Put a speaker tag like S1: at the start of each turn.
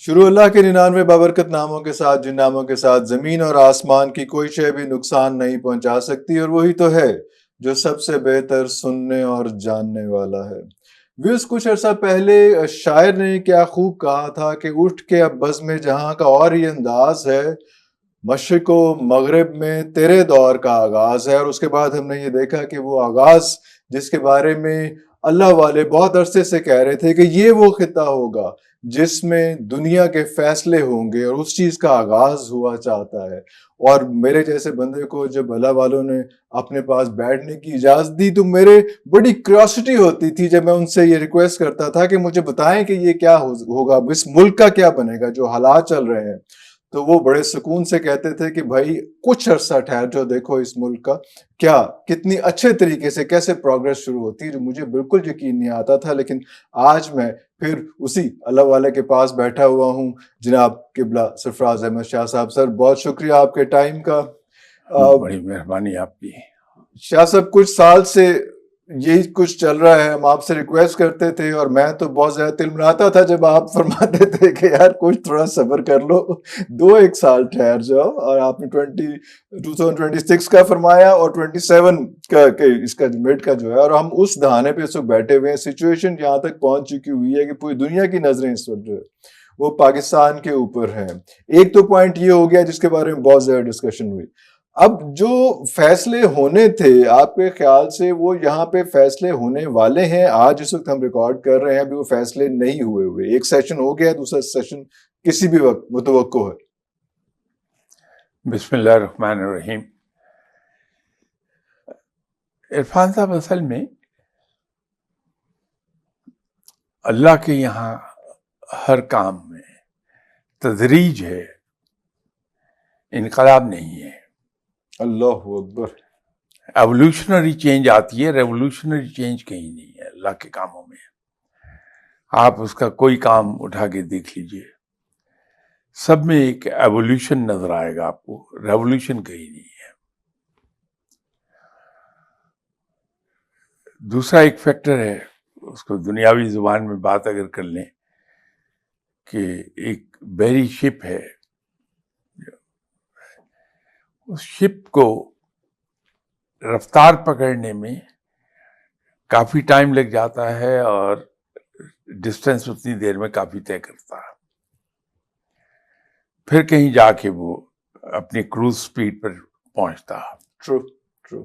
S1: شروع اللہ کے 99 بابرکت ناموں کے ساتھ، جن ناموں کے ساتھ زمین اور آسمان کی کوئی شے بھی نقصان نہیں پہنچا سکتی، اور وہی تو ہے جو سب سے بہتر سننے اور جاننے والا ہے۔ ویوز، کچھ عرصہ پہلے شاعر نے کیا خوب کہا تھا کہ اٹھ کے اب بزم جہاں کا اور ہی انداز ہے، مشرق و مغرب میں تیرے دور کا آغاز ہے۔ اور اس کے بعد ہم نے یہ دیکھا کہ وہ آغاز جس کے بارے میں اللہ والے بہت عرصے سے کہہ رہے تھے کہ یہ وہ خطہ ہوگا جس میں دنیا کے فیصلے ہوں گے، اور اس چیز کا آغاز ہوا چاہتا ہے۔ اور میرے جیسے بندے کو جب اللہ والوں نے اپنے پاس بیٹھنے کی اجازت دی تو میرے بڑی کیوریوسٹی ہوتی تھی جب میں ان سے یہ ریکویسٹ کرتا تھا کہ مجھے بتائیں کہ یہ کیا ہوگا، اس ملک کا کیا بنے گا جو حالات چل رہے ہیں۔ تو وہ بڑے سکون سے کہتے تھے کہ بھائی کچھ عرصہ ٹھہر جو، دیکھو اس ملک کا کیا کتنی اچھے طریقے سے کیسے پروگرس شروع ہوتی ہے، جو مجھے بالکل یقین نہیں آتا تھا۔ لیکن آج میں پھر اسی اللہ والے کے پاس بیٹھا ہوا ہوں، جناب قبلہ سرفراز احمد شاہ صاحب۔ سر بہت شکریہ آپ کے ٹائم کا۔
S2: بڑی مہربانی آپ کی۔
S1: شاہ صاحب کچھ سال سے یہی کچھ چل رہا ہے، ہم آپ سے ریکویسٹ کرتے تھے اور میں تو بہت زیادہ تلملاتا تھا جب آپ فرماتے تھے کہ یار کچھ تھوڑا صبر کر لو، 2-1 سال ٹھہر جاؤ، اور آپ نے 2026 کا فرمایا اور 27 کا اس کا مڈ کا جو ہے، اور ہم اس دہانے پہ اس وقت بیٹھے ہوئے ہیں۔ سچویشن یہاں تک پہنچ چکی ہوئی ہے کہ پوری دنیا کی نظریں اس وقت جو ہے وہ پاکستان کے اوپر ہیں۔ ایک تو پوائنٹ یہ ہو گیا جس کے بارے میں بہت زیادہ ڈسکشن ہوئی، اب جو فیصلے ہونے تھے آپ کے خیال سے وہ یہاں پہ فیصلے ہونے والے ہیں؟ آج اس وقت ہم ریکارڈ کر رہے ہیں، ابھی وہ فیصلے نہیں ہوئے، ایک سیشن ہو گیا، دوسرا سیشن کسی بھی وقت متوقع ہے۔
S2: بسم اللہ الرحمن الرحیم۔ عرفان صاحب، اصل میں اللہ کے یہاں ہر کام میں تدریج ہے، انقلاب نہیں ہے۔
S1: اللہ اکبر۔
S2: ایولیوشنری چینج آتی ہے، ریولوشنری چینج کہیں نہیں ہے اللہ کے کاموں میں۔ آپ اس کا کوئی کام اٹھا کے دیکھ لیجئے، سب میں ایک ایولیوشن نظر آئے گا آپ کو، ریولوشن کہیں نہیں ہے۔ دوسرا ایک فیکٹر ہے، اس کو دنیاوی زبان میں بات اگر کر لیں کہ ایک بحری شپ ہے، اس شپ کو رفتار پکڑنے میں کافی ٹائم لگ جاتا ہے اور ڈسٹینس اتنی دیر میں کافی طے کرتا ہے، پھر کہیں جا کے وہ اپنی کروز سپیڈ پر پہنچتا ہے۔
S1: True true.